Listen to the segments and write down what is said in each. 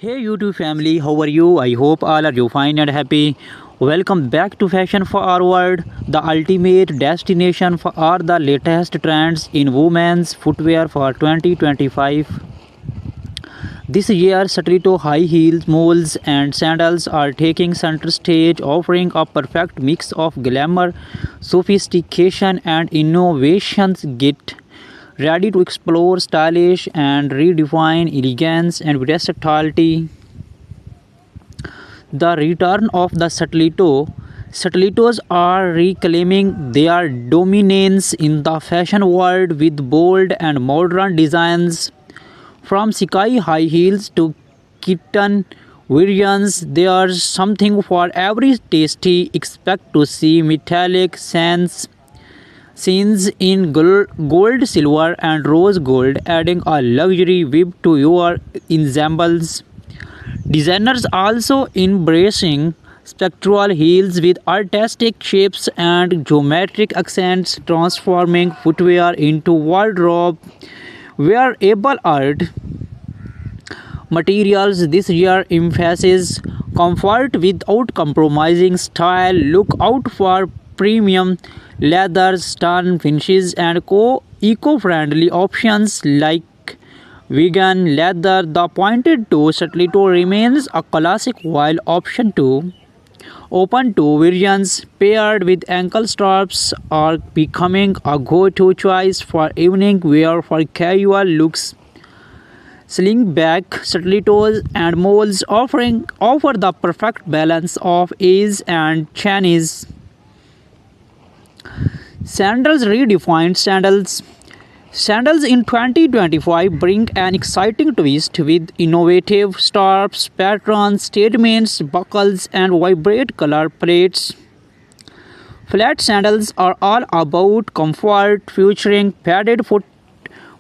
Hey YouTube family, how are you? I hope all are you fine and happy. Welcome back to Fashion Forward, the ultimate destination for all the latest trends in women's footwear for 2025. This year, stiletto high heels, moles, and sandals are taking center stage, offering a perfect mix of glamour, sophistication, and innovations. Get ready to explore stylish and redefine elegance and versatility. The return of the stiletto. Stilettos are reclaiming their dominance in the fashion world with bold and modern designs. From sky high heels to kitten variants, there's something for every tasty. Expect to see metallic sands scenes in gold, silver, and rose gold, adding a luxury whip to your ensembles. Designers also embracing spectral heels with artistic shapes and geometric accents, transforming footwear into wardrobe wearable art. Materials this year emphasizes comfort without compromising style. Look out for premium leathers, stun finishes, and eco-friendly options like vegan leather. The pointed toe stiletto remains a classic while option 2 open toe variants paired with ankle straps are becoming a go-to choice for evening wear for casual looks. Slingback stilettos and moles offer the perfect balance of ease and Chinese. Sandals redefined sandals. Sandals in 2025 bring an exciting twist with innovative straps, patterns, statements, buckles, and vibrant color palettes. Flat sandals are all about comfort, featuring padded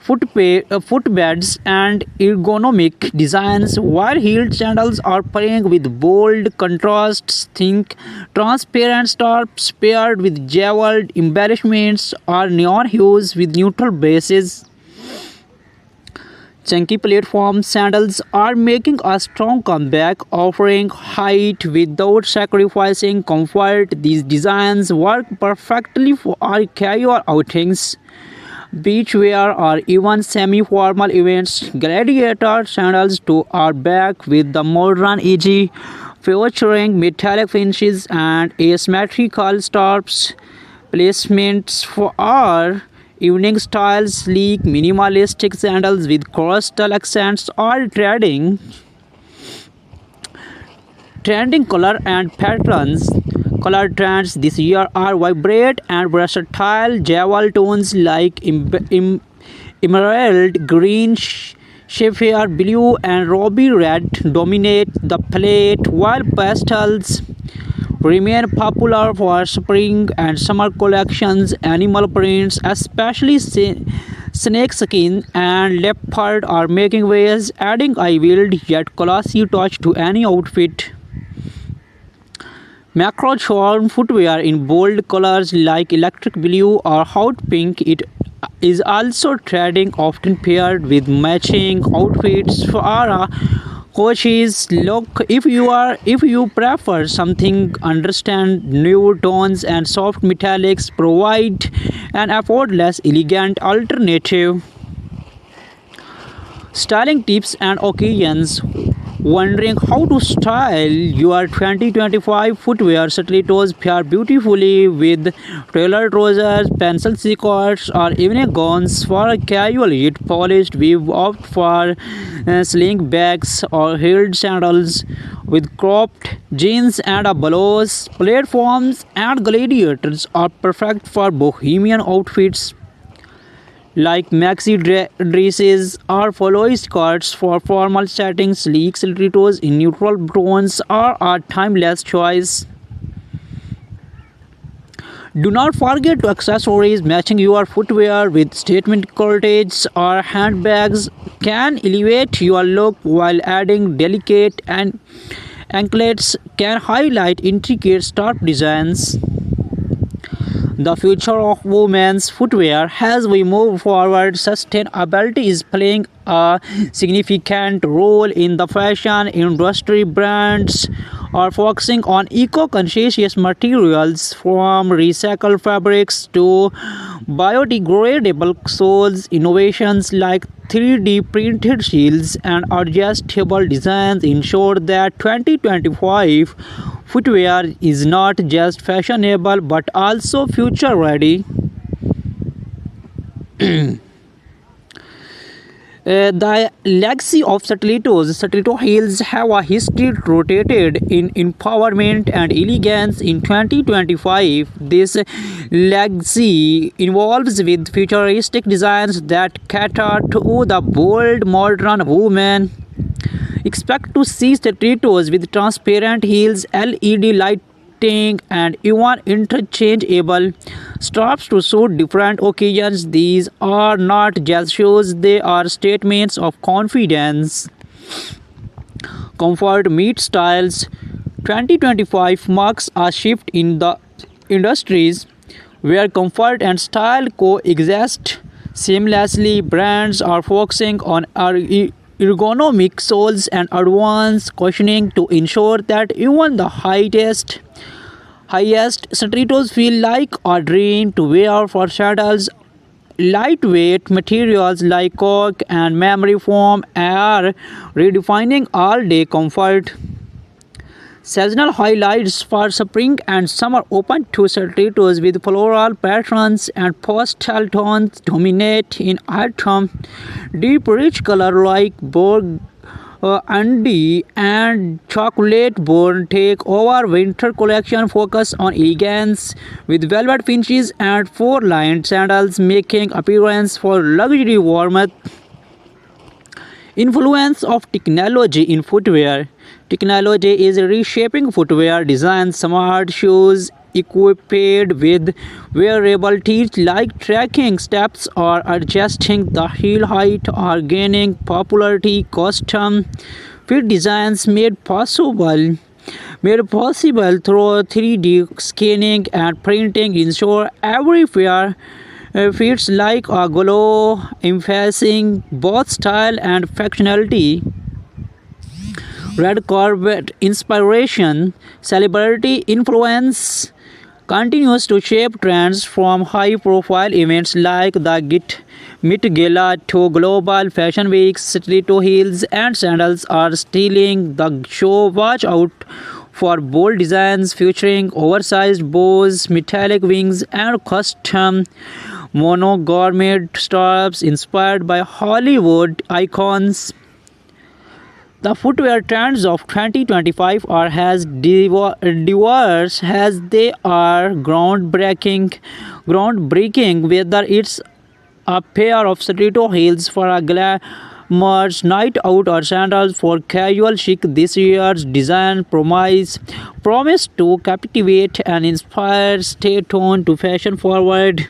footbeds and ergonomic designs, while heeled sandals are playing with bold contrasts. Think transparent straps paired with jeweled embellishments or neon hues with neutral bases. Chunky platform sandals are making a strong comeback, offering height without sacrificing comfort. These designs work perfectly for our casual outings, beachwear, or even semi-formal events. Gladiator sandals too are back with the modern edge, featuring metallic finishes and asymmetrical straps. Placements for our evening styles, sleek, minimalistic sandals with coastal accents are trending color and patterns. Color trends this year are vibrant and versatile. Jewel tones like emerald green, sapphire blue, and ruby red dominate the palette, while pastels remain popular for spring and summer collections. Animal prints, especially snakeskin and leopard, are making waves, adding a wild yet classy touch to any outfit. Macro charm footwear in bold colors like electric blue or hot pink. It is also trending, often paired with matching outfits for a coaches look. If you prefer something understand nude tones and soft metallics, provide an effortless, elegant alternative. Styling tips and occasions. Wondering how to style your 2025 footwear? Stilettos pair beautifully with tailored trousers, pencil skirts, or evening gowns. For a casual yet polished, we opt for sling bags or heeled sandals with cropped jeans and a blouse. Platforms and gladiators are perfect for bohemian outfits like maxi dresses or flowy skirts. For formal settings, sleek stilettos in neutral tones are a timeless choice. Do not forget to accessories. Matching your footwear with statement corsets or handbags can elevate your look, while adding delicate and anklets can highlight intricate scarf designs. the future of women's footwear. As we move forward, sustainability is playing a significant role in the fashion industry. Brands are focusing on eco-conscious materials from recycled fabrics to biodegradable soles. Innovations like 3D printed shields and adjustable designs ensure that 2025 footwear is not just fashionable but also future ready. The legacy of Stiletto heels have a history rooted in empowerment and elegance. In 2025, this legacy involves with futuristic designs that cater to the bold modern woman. Expect to see stilettos with transparent heels, LED lighting, and even interchangeable straps to suit different occasions. These are not just shoes, they are statements of confidence. Comfort meets styles. 2025 marks a shift in the industries where comfort and style coexist seamlessly. Brands are focusing on ergonomic soles and advanced cushioning to ensure that even the highest stilettos feel like a dream to wear. For sandals, lightweight materials like cork and memory foam are redefining all-day comfort. Seasonal highlights for spring and summer open to stilettos with floral patterns and pastel tones dominate in autumn. Deep rich color like burgundy and chocolate brown take over. Winter collection focus on elegance with velvet finishes and four-lined sandals making appearance for luxury warmth. Influence of technology in footwear. Technology is reshaping footwear design. Smart shoes equipped with wearable teeth like tracking steps or adjusting the heel height are gaining popularity. Custom fit designs made possible through 3D scanning and printing ensure every pair fits like a glove, emphasizing both style and functionality. Red carpet inspiration, celebrity influence continues to shape trends from high-profile events like the Met Gala to global fashion weeks. Stiletto heels and sandals are stealing the show. Watch out for bold designs featuring oversized bows, metallic wings, and custom monogrammate straps inspired by Hollywood icons. The footwear trends of 2025 are as diverse as they are groundbreaking. Whether it's a pair of stiletto heels for a glamorous night out or sandals for casual chic, this year's design promise to captivate and inspire. Stay tuned to Fashion Forward.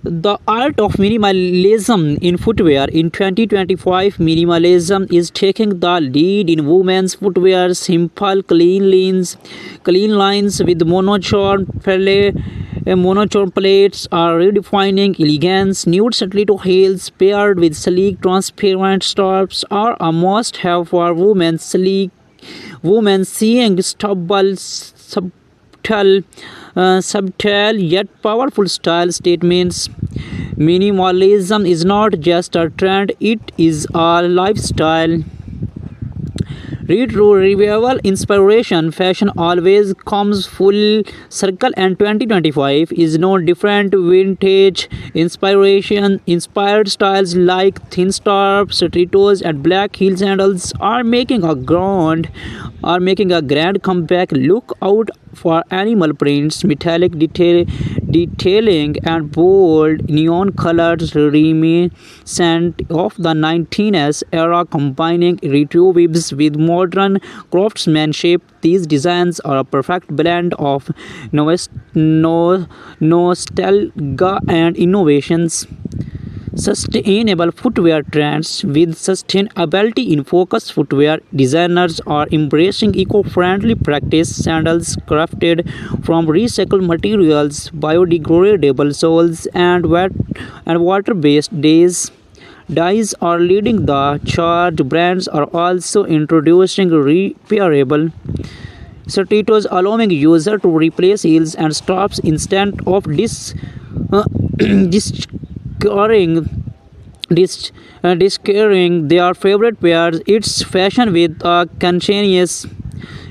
The art of minimalism in footwear. In 2025, minimalism is taking the lead in women's footwear. Simple, clean lines with monochrome plates are redefining elegance. Nude stiletto heels paired with sleek, transparent straps are a must-have for women. Women seeing subtle yet powerful style statements. Minimalism is not just a trend, it is a lifestyle. Retro revival inspiration. Fashion always comes full circle, and 2025 is no different. Vintage inspiration inspired styles like thin straps, stilettos, and black heel sandals are making a grand comeback. Look out for animal prints, metallic detailing, and bold neon colors reminiscent of the 19s era, combining retro vibes with modern craftsmanship. These designs are a perfect blend of nostalgia and innovations. sustainable footwear trends. With sustainability in focus, footwear designers are embracing eco-friendly practice. Sandals crafted from recycled materials, biodegradable soles, and water-based dyes are leading the charge. Brands are also introducing repairable stilettos, allowing user to replace heels and straps instead of discarding discarding their favorite pairs. It's fashion with a conscientious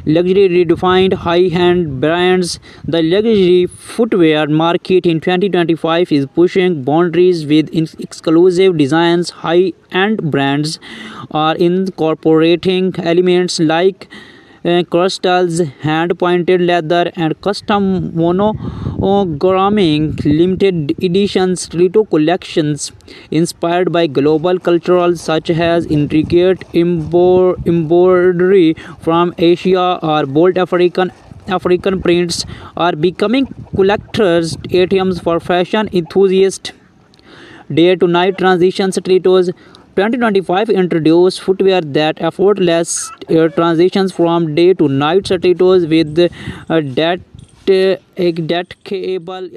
luxury redefined high-end brands. The luxury footwear market in 2025 is pushing boundaries with exclusive designs. High-end brands are incorporating elements like crystals, hand-pointed leather, and custom monogramming. Limited edition stiletto collections inspired by global cultural such as intricate embroidery from Asia or bold African prints are becoming collectors' items for fashion enthusiasts. Day to night transition stilettos. 2025 introduced footwear that effortless transitions from day to night stilettos with that cable